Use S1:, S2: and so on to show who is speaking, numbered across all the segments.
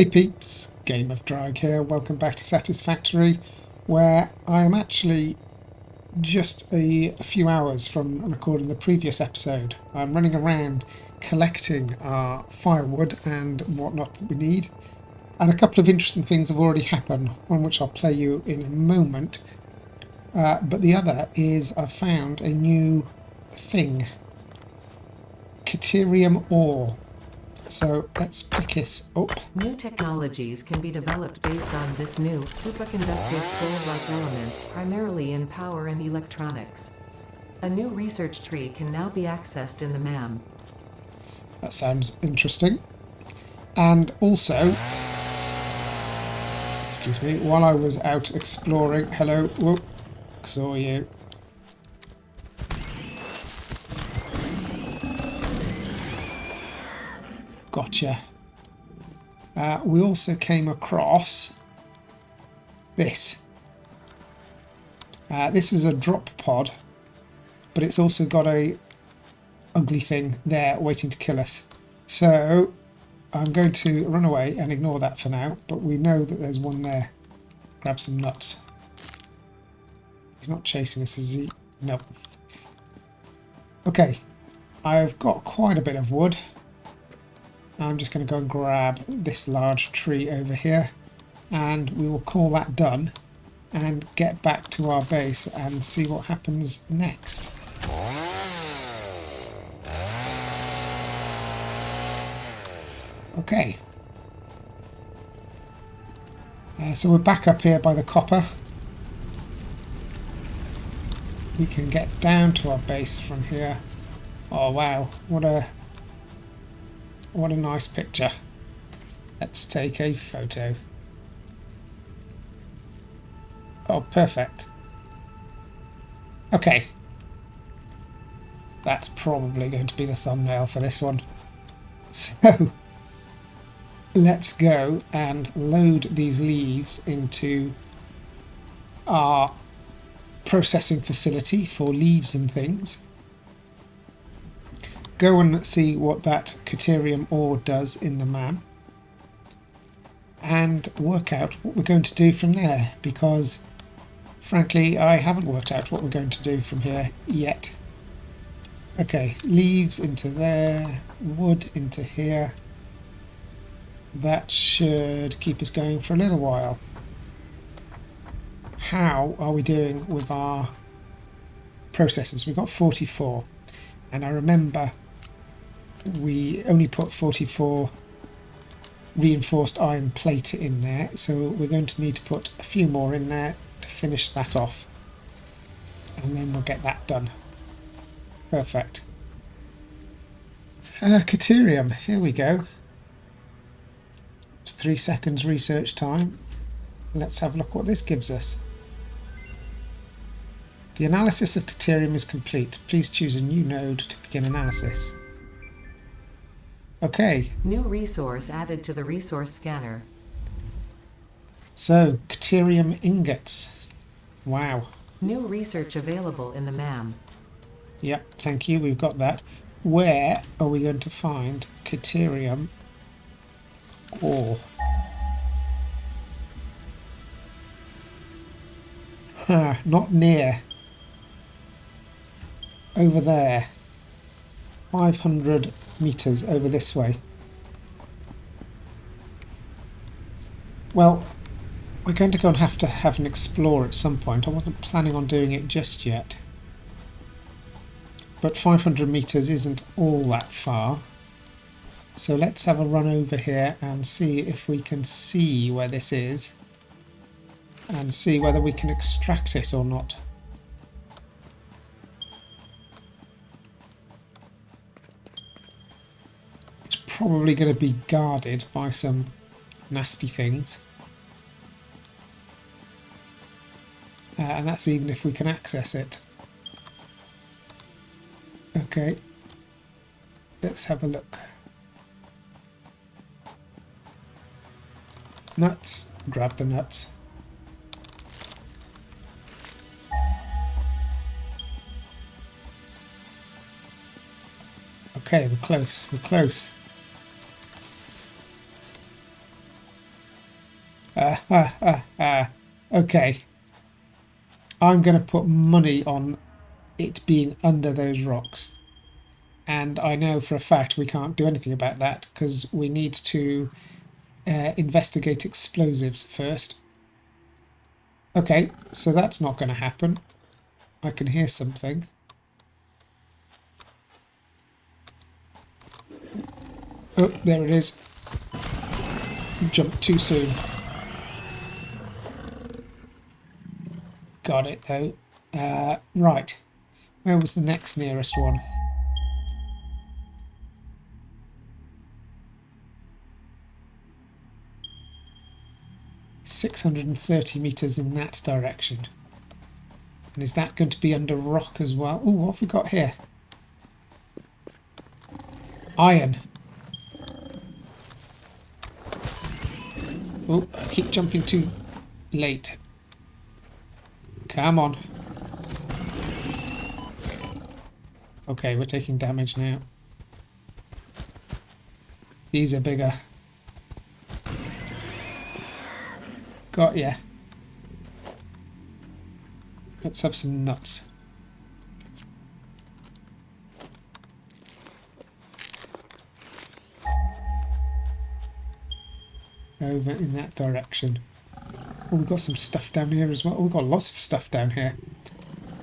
S1: Hey peeps, Game of Drag here, welcome back to Satisfactory, where I am actually just a few hours from recording the previous episode. I'm running around collecting our firewood and whatnot that we need, and a couple of interesting things have already happened, one which I'll play you in a moment, but the other is I've found a new thing, Caterium ore. So let's pick it up.
S2: New technologies can be developed based on this new, superconductive gold-like element, primarily in power and electronics. A new research tree can now be accessed in the MAM.
S1: That sounds interesting. And also, excuse me, while I was out exploring, hello, whoop, saw you. Gotcha. We also came across this. This is a drop pod, but it's also got a ugly thing there waiting to kill us. So I'm going to run away and ignore that for now, but we know that there's one there. Grab some nuts. He's not chasing us, is he? Nope. Okay, I've got quite a bit of wood. I'm just going to go and grab this large tree over here, and we will call that done and get back to our base and see what happens next. Okay. So we're back up here by the copper. We can get down to our base from here. Oh wow, what a nice picture. Let's take a photo. Oh, perfect. Okay. That's probably going to be the thumbnail for this one. So, let's go and load these leaves into our processing facility for leaves and things. Go and see what that Caterium ore does in the MAM and work out what we're going to do from there, because frankly I haven't worked out what we're going to do from here yet. Okay, leaves into there, wood into here. That should keep us going for a little while. How are we doing with our processors? We've got 44, and I remember we only put 44 reinforced iron plate in there, so we're going to need to put a few more in there to finish that off, and then we'll get that done. Perfect. Caterium, here we go. It's 3 seconds research time. Let's have a look what this gives us. The analysis of Caterium is complete. Please choose a new node to begin analysis. Okay.
S2: New resource added to the resource scanner.
S1: So, Caterium ingots. Wow.
S2: New research available in the MAM.
S1: Yep, thank you, we've got that. Where are we going to find Caterium ore? Not near. Over there. 500 meters over this way. Well, we're going to go and have an explore at some point. I wasn't planning on doing it just yet. But 500 meters isn't all that far. So let's have a run over here and see if we can see where this is, and see whether we can extract it or not. Probably going to be guarded by some nasty things, and that's even if we can access it. Okay, let's have a look. Nuts, grab the nuts. Okay, we're close, we're close. Okay. I'm going to put money on it being under those rocks. And I know for a fact we can't do anything about that because we need to investigate explosives first. Okay, so that's not going to happen. I can hear something. Oh, there it is. Jumped too soon. Got it though. Right. Where was the next nearest one? $630 meters in that direction. And is that going to be under rock as well? Oh, what have we got here? Iron. Oh, I keep jumping too late. Come on. Okay, we're taking damage now. These are bigger. Got ya. Let's have some nuts. Over in that direction. Oh, we've got some stuff down here as well. Oh, we've got lots of stuff down here.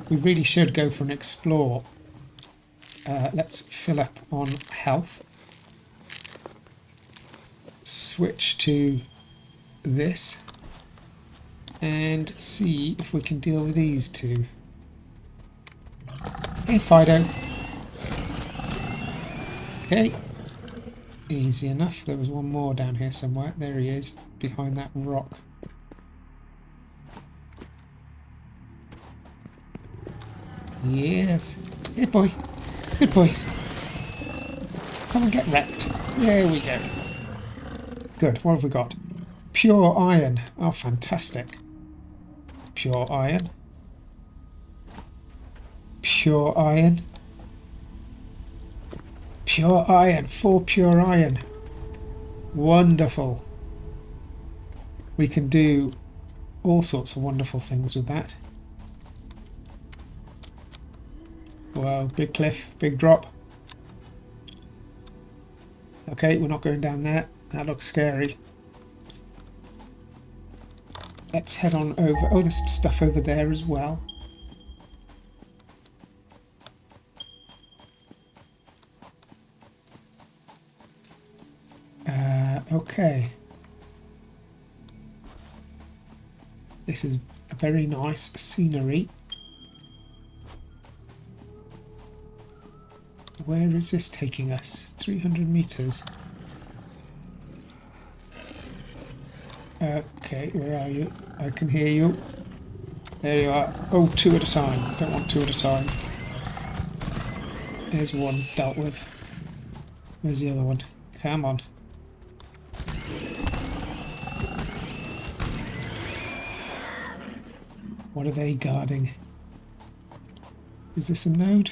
S1: We really should go for an explore. Let's fill up on health. Switch to this. And see if we can deal with these two. Hey, Fido. Okay. Easy enough. There was one more down here somewhere. There he is, behind that rock. Yes. Good boy. Good boy. Come and get wrecked. There we go. Good. What have we got? Pure iron. Oh, fantastic. Pure iron. Pure iron. Pure iron. 4 pure iron. Wonderful. We can do all sorts of wonderful things with that. Whoa, big cliff, big drop. Okay, we're not going down there. That looks scary. Let's head on over. Oh, there's some stuff over there as well. Okay. This is a very nice scenery. Where is this taking us? 300 meters. Okay, where are you? I can hear you. There you are. Oh, 2 at a time. Don't want 2 at a time. There's one dealt with. Where's the other one? Come on. What are they guarding? Is this a node?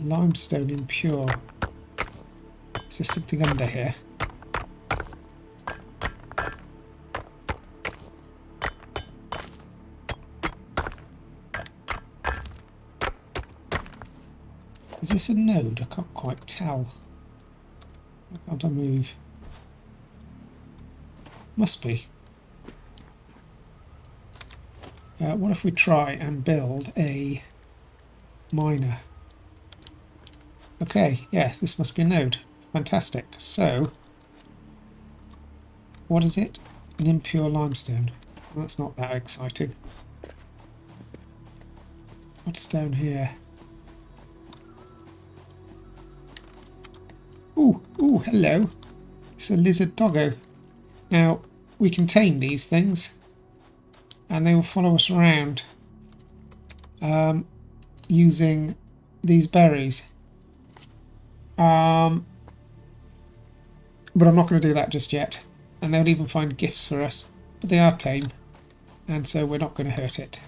S1: Limestone impure. Is there something under here? Is this a node? I can't quite tell. How do I move? Must be. What if we try and build a miner? Okay, yes, this must be a node. Fantastic. So, what is it? An impure limestone. Well, that's not that exciting. What's down here? Ooh, ooh, hello. It's a lizard doggo. Now, we can tame these things, and they will follow us around using these berries. But I'm not going to do that just yet. And they'll even find gifts for us. But they are tame, and so we're not going to hurt it.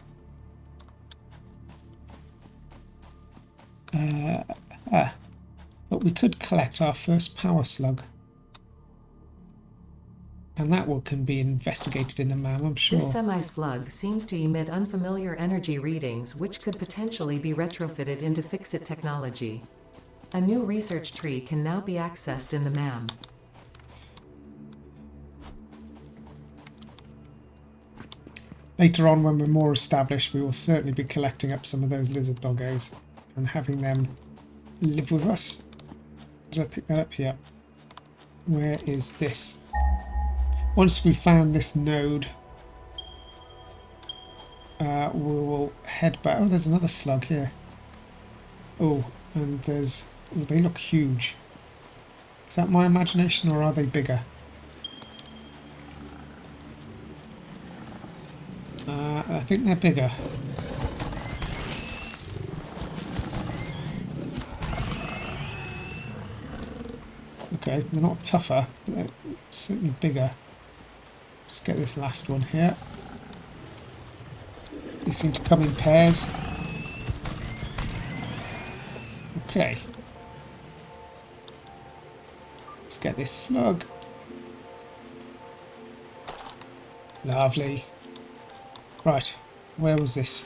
S1: But we could collect our first power slug. And that one can be investigated in the MAM, I'm sure.
S2: This semi-slug seems to emit unfamiliar energy readings which could potentially be retrofitted into fix-it technology. A new research tree can now be accessed in the MAM.
S1: Later on, when we're more established, we will certainly be collecting up some of those lizard doggos and having them live with us. Did I pick that up here? Where is this? Once we've found this node, we will head back. Oh, there's another slug here. Oh, and there's... Oh, they look huge. Is that my imagination, or are they bigger? I think they're bigger. Okay, they're not tougher, but they're certainly bigger. Let's get this last one here. They seem to come in pairs. Okay. Let's get this slug. Lovely. Right, where was this?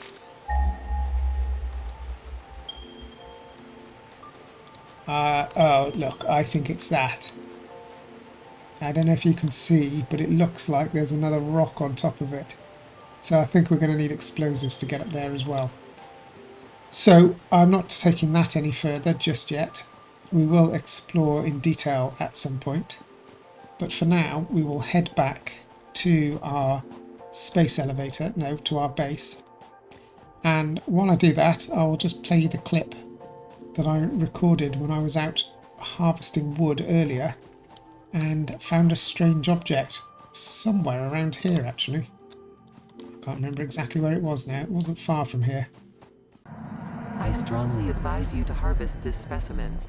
S1: Oh, look, I think it's that. I don't know if you can see, but it looks like there's another rock on top of it. So I think we're going to need explosives to get up there as well. So I'm not taking that any further just yet. We will explore in detail at some point. But for now, we will head back to our space elevator, no, to our base. And while I do that, I'll just play you the clip that I recorded when I was out harvesting wood earlier and found a strange object somewhere around here, actually. I can't remember exactly where it was now. It wasn't far from here.
S2: I strongly advise you to harvest this specimen.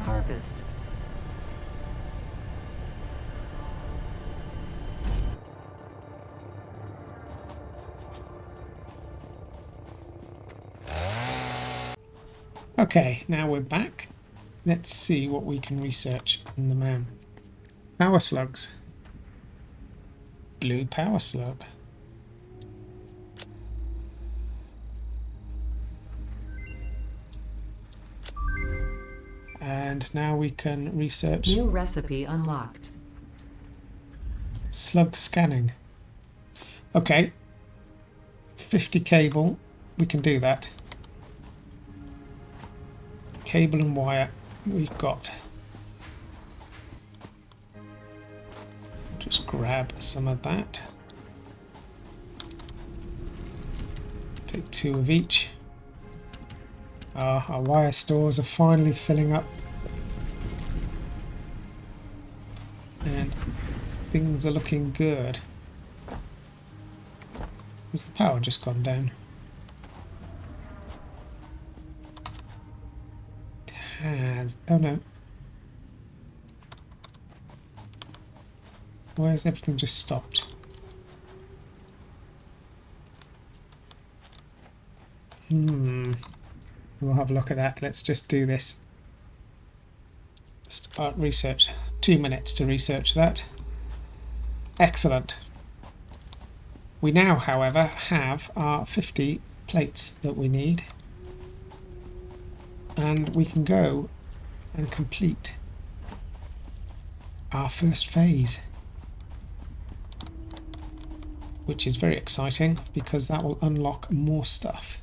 S2: Harvest.
S1: Okay, now we're back. Let's see what we can research in the MAM. Power slugs. Blue power slug. And now we can research
S2: New recipe unlocked.
S1: slug scanning. Okay, 50 cable, we can do that. Cable and wire we've got. Just grab some of that. Take 2 of each. Our wire stores are finally filling up. And things are looking good. Has the power just gone down? It has. Oh no. Why has everything just stopped? We'll have a look at that. Let's just do this. Start research. 2 minutes to research that. Excellent. We now, however, have our 50 plates that we need. And we can go and complete our first phase. Which is very exciting because that will unlock more stuff.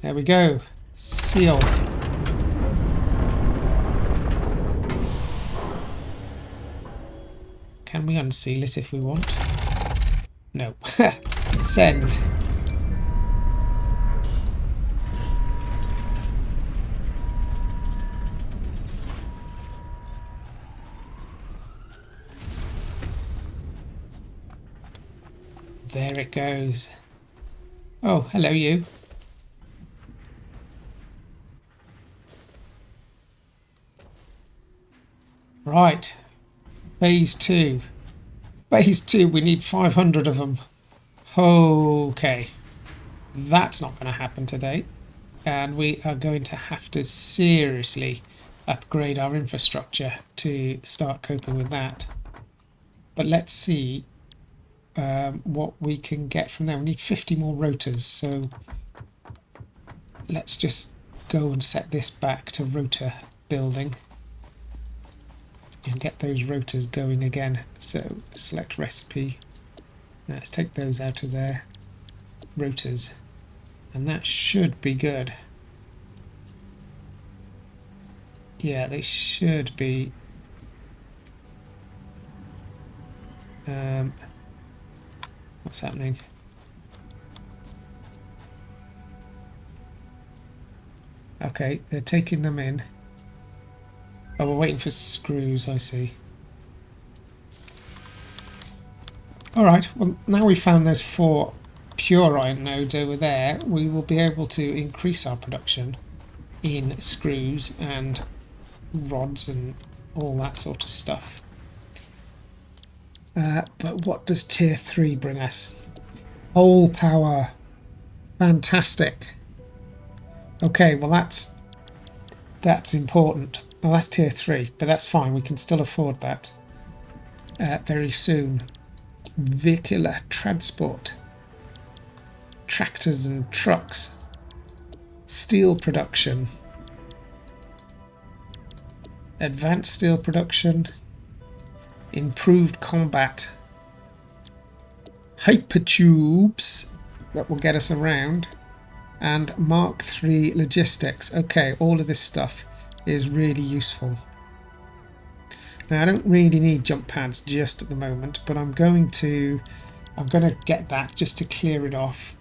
S1: There we go. Sealed. Can we unseal it if we want? No. Send. There it goes. Oh, hello you. Right. Phase 2. Phase 2, we need 500 of them. Okay. That's not going to happen today. And we are going to have to seriously upgrade our infrastructure to start coping with that. But let's see what we can get from there. We need 50 more rotors, so let's just go and set this back to rotor building and get those rotors going again. So select recipe. Let's take those out of there. Rotors. And that should be good. Yeah, they should be. What's happening? Okay, they're taking them in. Oh, we're waiting for screws, I see. Alright, well now we've found those 4 pure iron nodes over there, we will be able to increase our production in screws and rods and all that sort of stuff. But what does tier 3 bring us? Whole power. Fantastic. Okay, well that's important. Well, that's tier 3, but that's fine. We can still afford that very soon. Vehicular transport. Tractors and trucks. Steel production. Advanced steel production. Improved combat. Hypertubes that will get us around. And Mark III logistics. Okay, all of this stuff is really useful. Now I don't really need jump pads just at the moment, but I'm going to get that just to clear it off.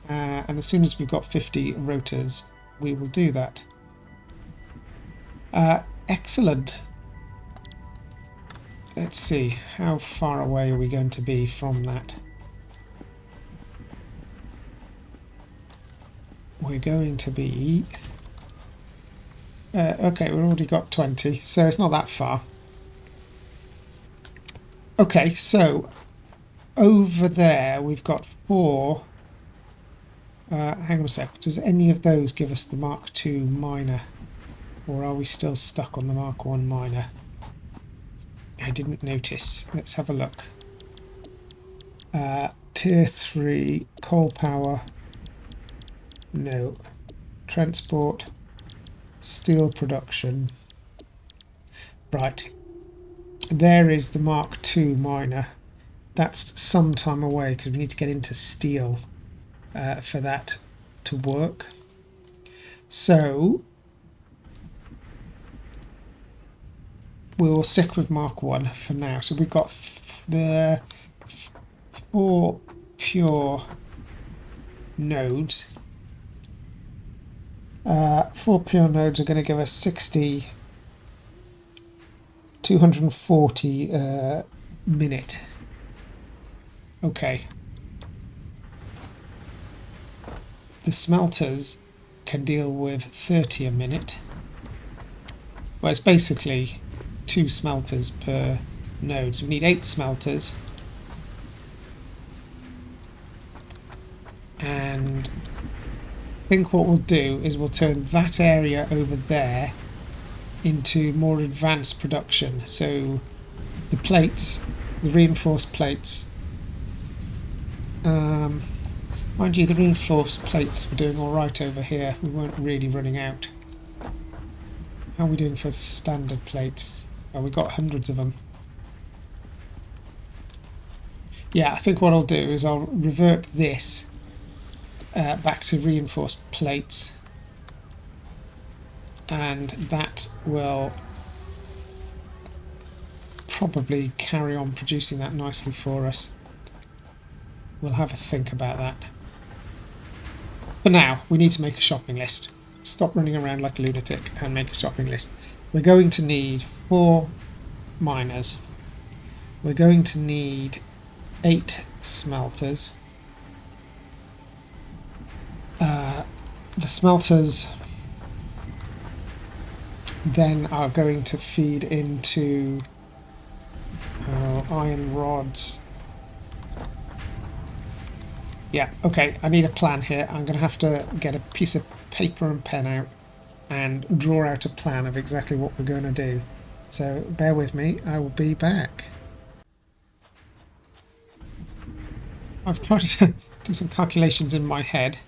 S1: And as soon as we've got 50 rotors, we will do that. Excellent. Let's see, how far away are we going to be from that? We're going to be... okay, we've already got 20, so it's not that far. Okay, so over there we've got 4... hang on a sec, does any of those give us the Mark II miner? Or are we still stuck on the Mark I miner? I didn't notice. Let's have a look. Tier 3, coal power. No. Transport. Steel production. Right. There is the Mark II miner. That's some time away because we need to get into steel for that to work. So we will stick with Mark I for now. So we've got the 4 pure nodes. 4 pure nodes are going to give us 240 minute. Okay. The smelters can deal with 30 a minute. Well, it's basically 2 smelters per node. So we need 8 smelters. And I think what we'll do is we'll turn that area over there into more advanced production. So the plates, the reinforced plates. Mind you, the reinforced plates were doing alright over here. We weren't really running out. How are we doing for standard plates? Oh, we've got hundreds of them. Yeah, I think what I'll do is I'll revert this back to reinforced plates, and that will probably carry on producing that nicely for us. We'll have a think about that. For now, we need to make a shopping list. Stop running around like a lunatic and make a shopping list. We're going to need 4 miners. We're going to need 8 smelters. The smelters then are going to feed into iron rods. Yeah, okay, I need a plan here. I'm going to have to get a piece of paper and pen out and draw out a plan of exactly what we're going to do. So bear with me, I will be back. I've tried to do some calculations in my head,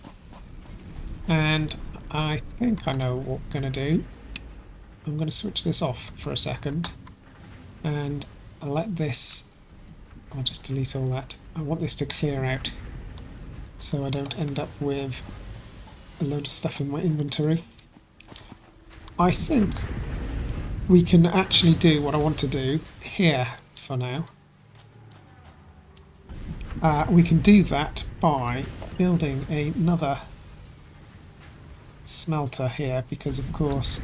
S1: and I think I know what we're going to do. I'm going to switch this off for a second, and I'll let this... I'll just delete all that. I want this to clear out, so I don't end up with a load of stuff in my inventory. I think we can actually do what I want to do here for now. We can do that by building another smelter here, because of course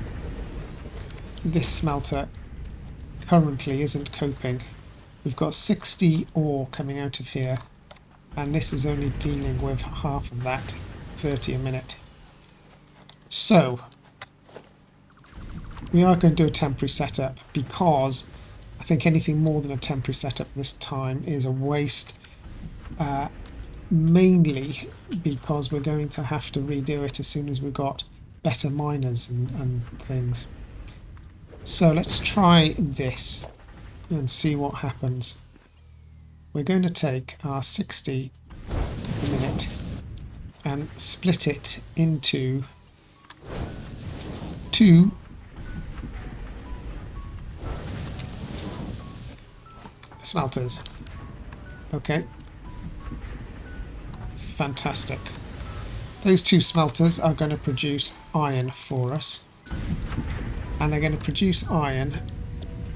S1: this smelter currently isn't coping. We've got 60 ore coming out of here, and this is only dealing with half of that, 30 a minute. So we are going to do a temporary setup, because I think anything more than a temporary setup this time is a waste, mainly because we're going to have to redo it as soon as we've got better miners and things. So let's try this and see what happens. We're going to take our 60 a minute and split it into two smelters. Okay. Fantastic. Those two smelters are going to produce iron for us, and they're going to produce iron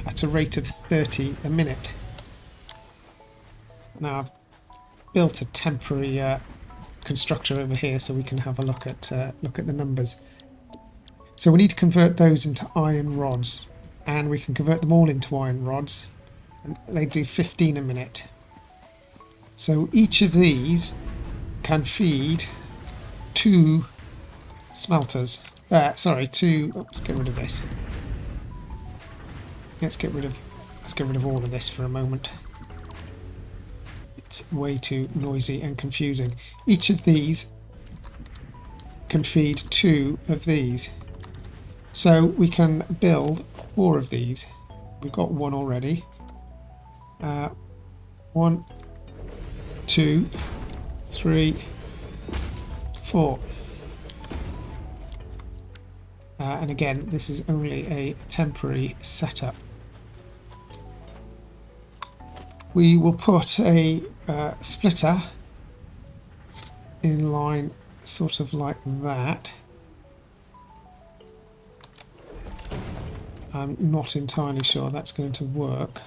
S1: at a rate of 30 a minute. Now I've built a temporary constructor over here so we can have a look at the numbers. So we need to convert those into iron rods, and we can convert them all into iron rods, and they do 15 a minute. So each of these can feed two smelters. Two. Let's get rid of this. Let's get rid of all of this for a moment. It's way too noisy and confusing. Each of these can feed two of these. So we can build 4 of these. We've got one already. 1, 2, 3, 4. And again, this is only a temporary setup. We will put a splitter in line sort of like that. I'm not entirely sure that's going to work.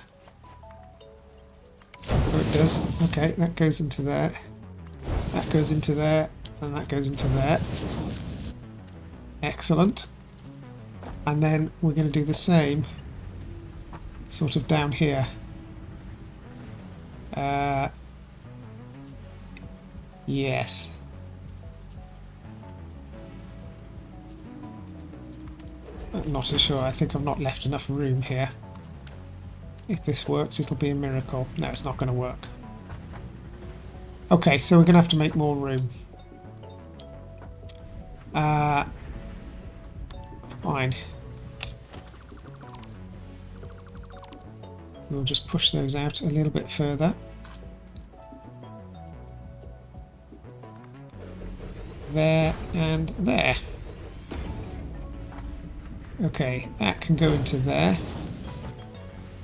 S1: Oh, it does. Okay, that goes into there. That goes into there, and that goes into there. Excellent. And then we're going to do the same sort of down here. Yes. I'm not so sure. I think I've not left enough room here. If this works, it'll be a miracle. No, it's not going to work. Okay, so we're going to have to make more room. Fine. We'll just push those out a little bit further. There and there. Okay, that can go into there.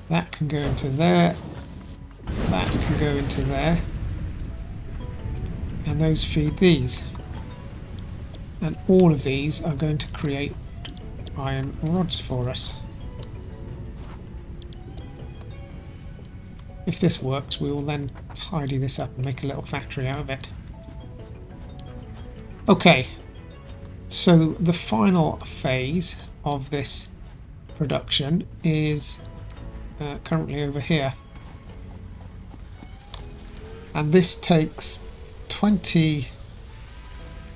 S1: That can go into there. That can go into there. And those feed these. And all of these are going to create iron rods for us. If this works, we will then tidy this up and make a little factory out of it. Okay, so the final phase of this production is currently over here. And this takes 20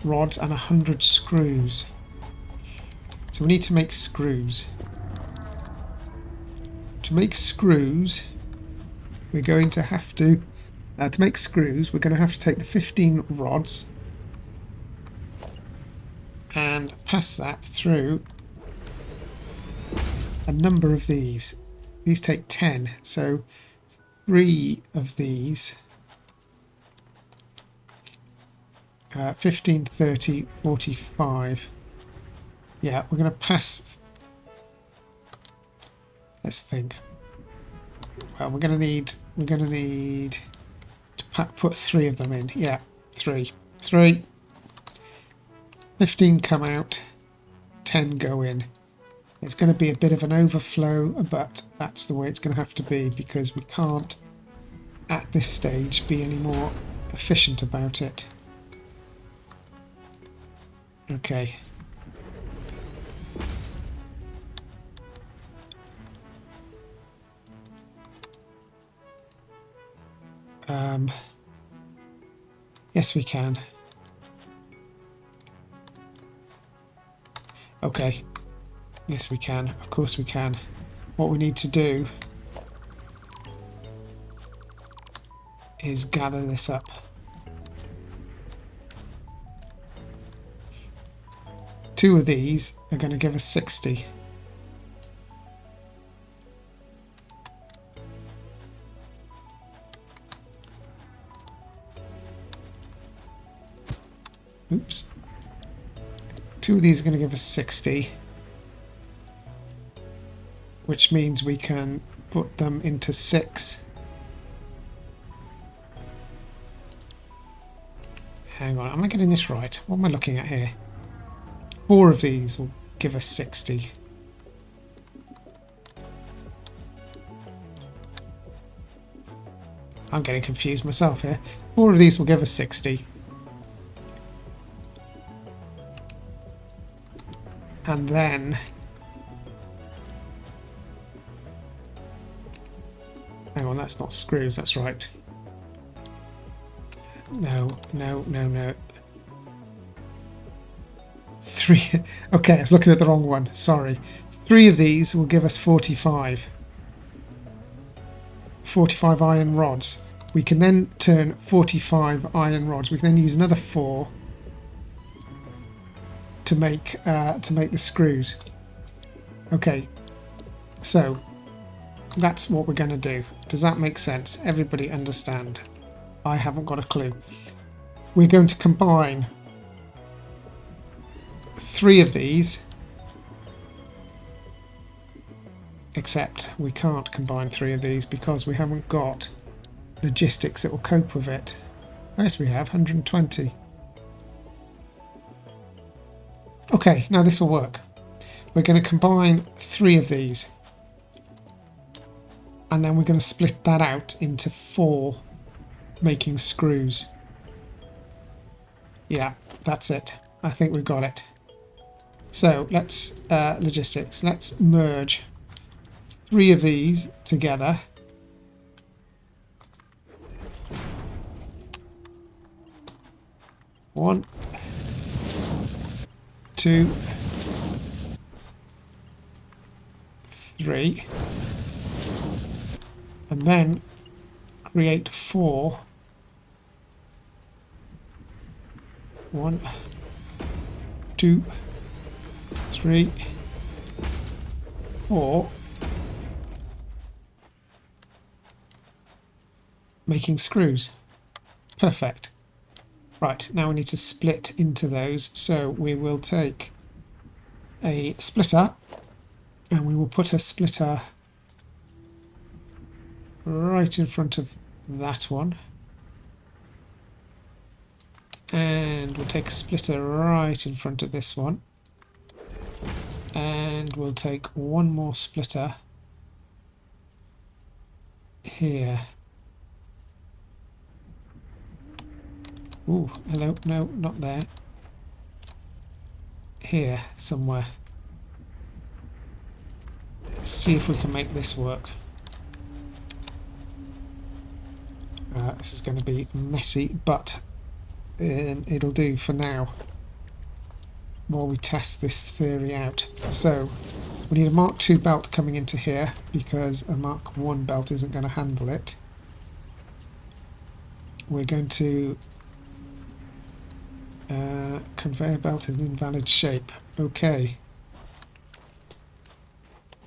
S1: rods and 100 screws. So we need to make screws. To make screws, we're going to have to To make screws, we're going to have to take the 15 rods and pass that through a number of these. These take 10, so 3 of these, 15, 30, 45. Yeah, we're going to pass. Let's think. Well, we're going to need to put 3 of them in. Yeah, 3. 15 come out, 10 go in. It's going to be a bit of an overflow, but that's the way it's going to have to be because we can't, at this stage, be any more efficient about it. Okay. Yes, we can. Okay. Yes, we can. Of course we can. What we need to do is gather this up. Two of these are going to give us 60. Oops. 2 of these are going to give us 60. Which means we can put them into 6. Hang on, am I getting this right? What am I looking at here? 4 of these will give us 60. I'm getting confused myself here. 4 of these will give us 60. And then hang on, that's not screws, that's right. No. 3. Okay, I was looking at the wrong one. Sorry. 3 of these will give us 45. 45 iron rods. We can then turn 45 iron rods. We can then use another 4 to make the screws. Okay, so that's what we're going to do. Does that make sense? Everybody understand? I haven't got a clue. We're going to combine 3 of these, except we can't combine 3 of these because we haven't got logistics that will cope with it. Yes, we have 120. Okay, now this will work. We're going to combine 3 of these, and then we're going to split that out into 4, making screws. Yeah, that's it. I think we've got it. So let's logistics. Let's merge 3 of these together. One, 2, 3, and then create 4. 1, 2, 3, 4, making screws. Perfect. Right, now we need to split into those, so we will take a splitter and we will put a splitter right in front of that one, and we'll take a splitter right in front of this one, and we'll take one more splitter here. Ooh, hello, no, not there. Here, somewhere. Let's see if we can make this work. This is going to be messy, but it'll do for now while we test this theory out. So we need a Mark II belt coming into here because a Mark I belt isn't going to handle it. we're going to... conveyor belt is in invalid shape. Okay.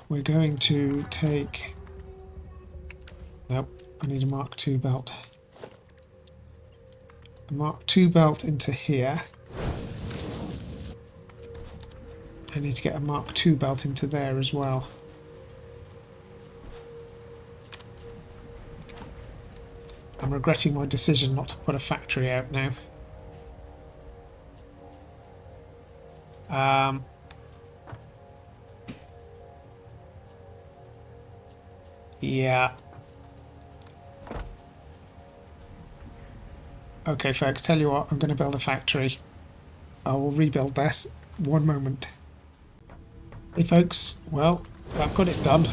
S1: We're going to take... Nope, I need a Mark II belt. A Mark II belt into here. I need to get a Mark II belt into there as well. I'm regretting my decision not to put a factory out now. Yeah. Okay, folks, tell you what, I'm going to build a factory. I will rebuild this. One moment. Hey, folks, well, I've got it done.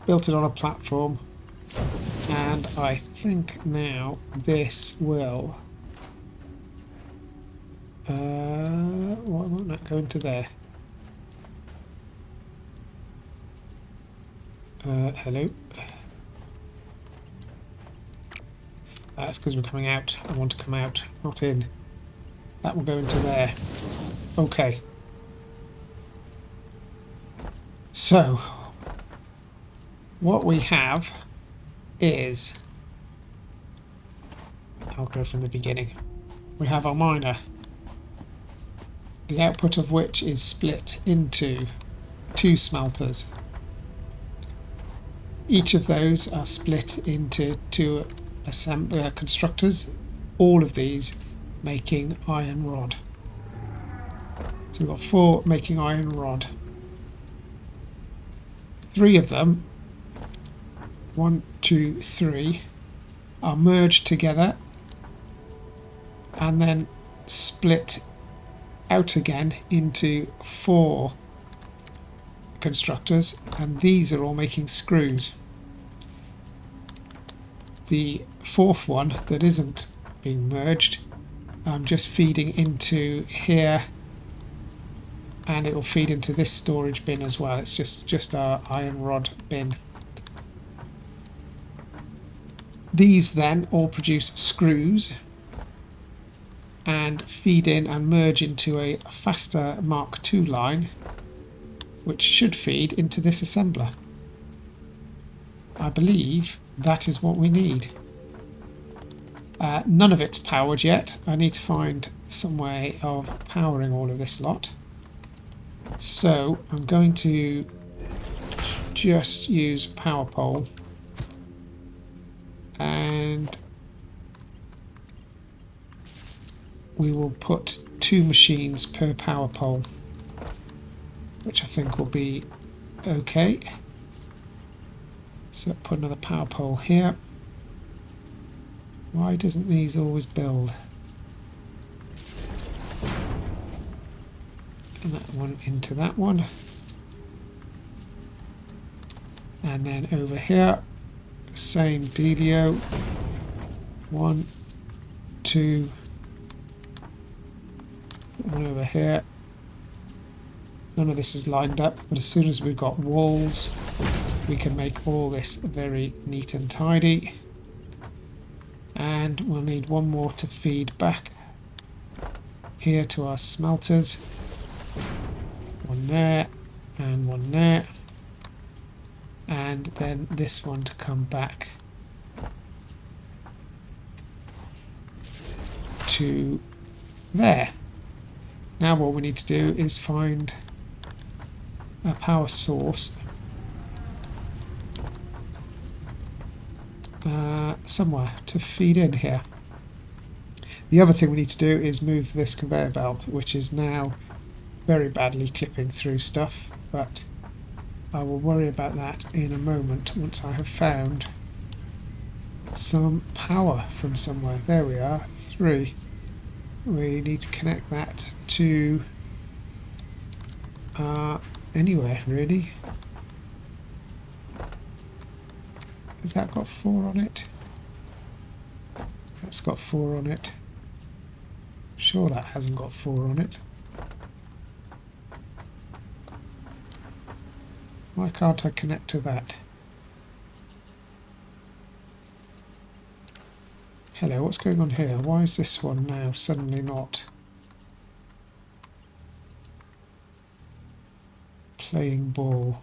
S1: Built it on a platform. And I think now this will... why won't that go into there? Hello? That's because we're coming out. I want to come out, not in. That will go into there. Okay. So, what we have is... I'll go from the beginning. We have our miner, the output of which is split into 2 smelters. Each of those are split into 2 constructors, all of these making iron rod. So we've got 4 making iron rod. 3 of them, 1, 2, 3, are merged together and then split out again into 4 constructors, and these are all making screws. The 4th one that isn't being merged, I'm just feeding into here, and it will feed into this storage bin as well. It's just our iron rod bin. These then all produce screws and feed in and merge into a faster Mark II line, which should feed into this assembler. I believe that is what we need. None of it's powered yet. I need to find some way of powering all of this lot. So I'm going to just use power pole, and we will put 2 machines per power pole, which I think will be okay. So put another power pole here. Why doesn't these always build? And that one into that one. And then over here, same dealio. 1, 2, one over here. None of this is lined up, but as soon as we've got walls, we can make all this very neat and tidy. And we'll need one more to feed back here to our smelters. One there, and one there. And then this one to come back to there. Now what we need to do is find a power source somewhere to feed in here. The other thing we need to do is move this conveyor belt, which is now very badly clipping through stuff, but I will worry about that in a moment once I have found some power from somewhere. There we are, 3. We need to connect that to anywhere really. Has that got 4 on it? That's got 4 on it. Sure that hasn't got 4 on it. Why can't I connect to that? Hello, what's going on here? Why is this one now suddenly not playing ball?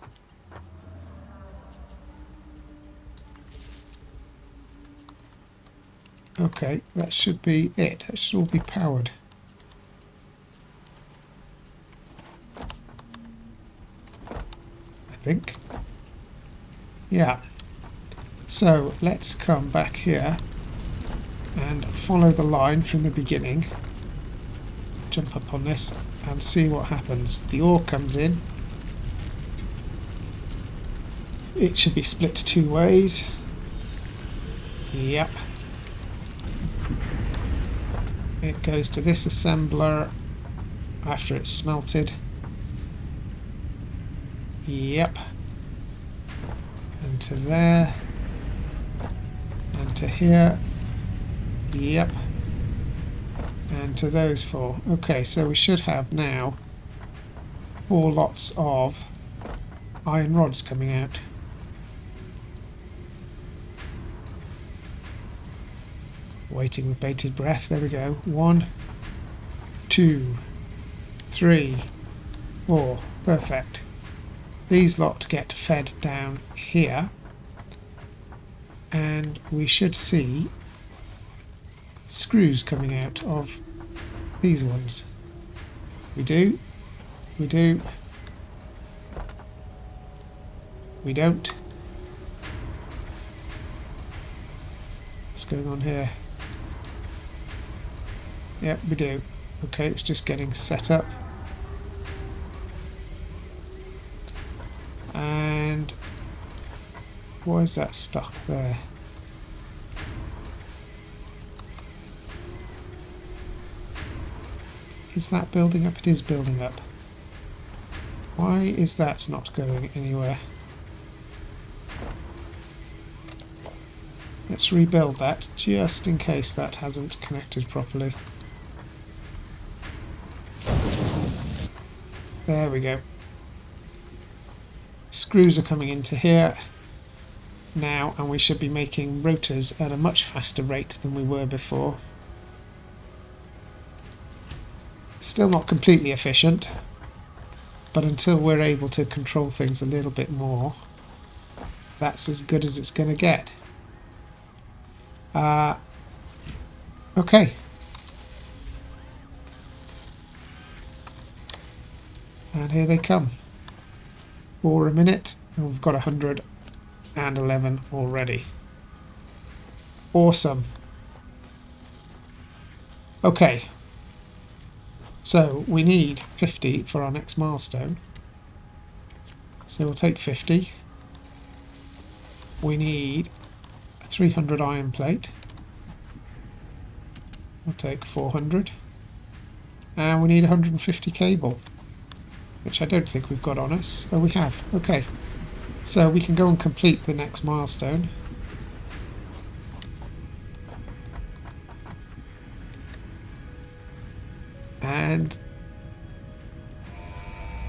S1: Okay, that should be it. That should all be powered. I think. Yeah. So let's come back here and follow the line from the beginning. Jump up on this and see what happens. The ore comes in. It should be split 2 ways. Yep. It goes to this assembler after it's smelted. Yep. And to there. And to here. Yep. And to those 4. Okay, so we should have now 4 lots of iron rods coming out. Waiting with bated breath. There we go. 1, 2, 3, 4. Perfect. These lot get fed down here. And we should see screws coming out of these ones. We do. We do. We don't. What's going on here? Yep, we do. Okay, it's just getting set up. And why is that stuck there? Is that building up? It is building up. Why is that not going anywhere? Let's rebuild that just in case that hasn't connected properly. There we go. Screws are coming into here now, and we should be making rotors at a much faster rate than we were before. Still not completely efficient, but until we're able to control things a little bit more, that's as good as it's going to get. Okay. And here they come. 4 a minute, and we've got 111 already. Awesome. Okay. So we need 50 for our next milestone. So we'll take 50. We need a 300 iron plate. We'll take 400. And we need 150 cable, which I don't think we've got on us. Oh, we have. Okay. So we can go and complete the next milestone. And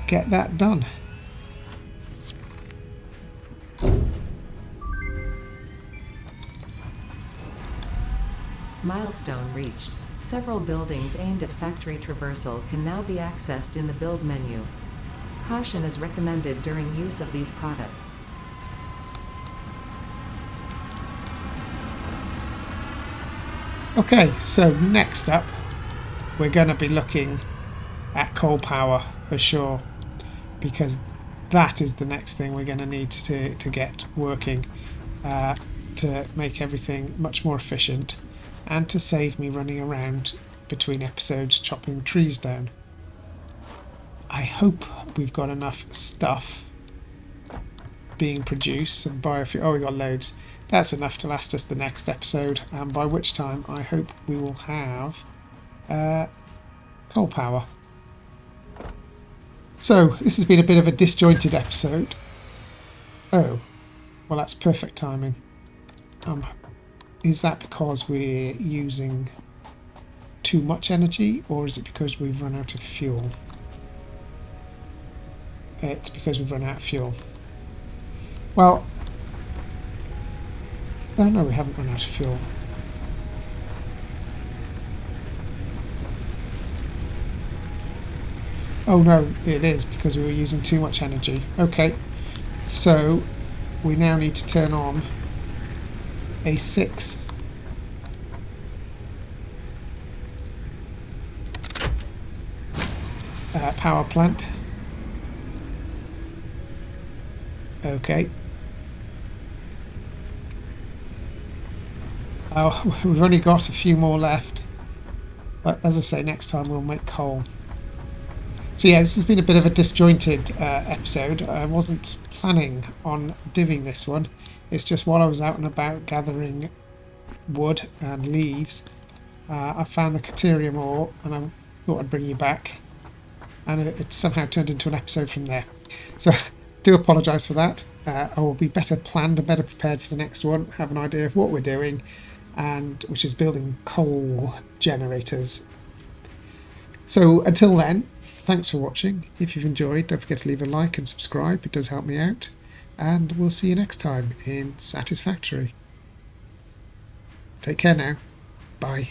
S1: get that done.
S2: Milestone reached. Several buildings aimed at factory traversal can now be accessed in the build menu. Caution is recommended during use of these products.
S1: Okay, so next up we're going to be looking at coal power for sure, because that is the next thing we're going to need to get working to make everything much more efficient and to save me running around between episodes chopping trees down. I hope we've got enough stuff being produced, some biofuel. Oh, we got loads. That's enough to last us the next episode, and by which time I hope we will have coal power. So this has been a bit of a disjointed episode. Oh, well, that's perfect timing. Is that because we're using too much energy, or is it because we've run out of fuel? It's because we've run out of fuel. Well, oh no, we haven't run out of fuel. Oh no, it is because we were using too much energy. Okay, so we now need to turn on a 6 power plant. Okay. Oh, we've only got a few more left. But as I say, next time we'll make coal. So yeah, this has been a bit of a disjointed episode. I wasn't planning on doing this one. It's just while I was out and about gathering wood and leaves, I found the Caterium ore and I thought I'd bring you back. And it somehow turned into an episode from there. So do apologise for that. I will be better planned and better prepared for the next one, have an idea of what we're doing, and which is building coal generators. So until then, thanks for watching. If you've enjoyed, don't forget to leave a like and subscribe. It does help me out. And we'll see you next time in Satisfactory. Take care now. Bye.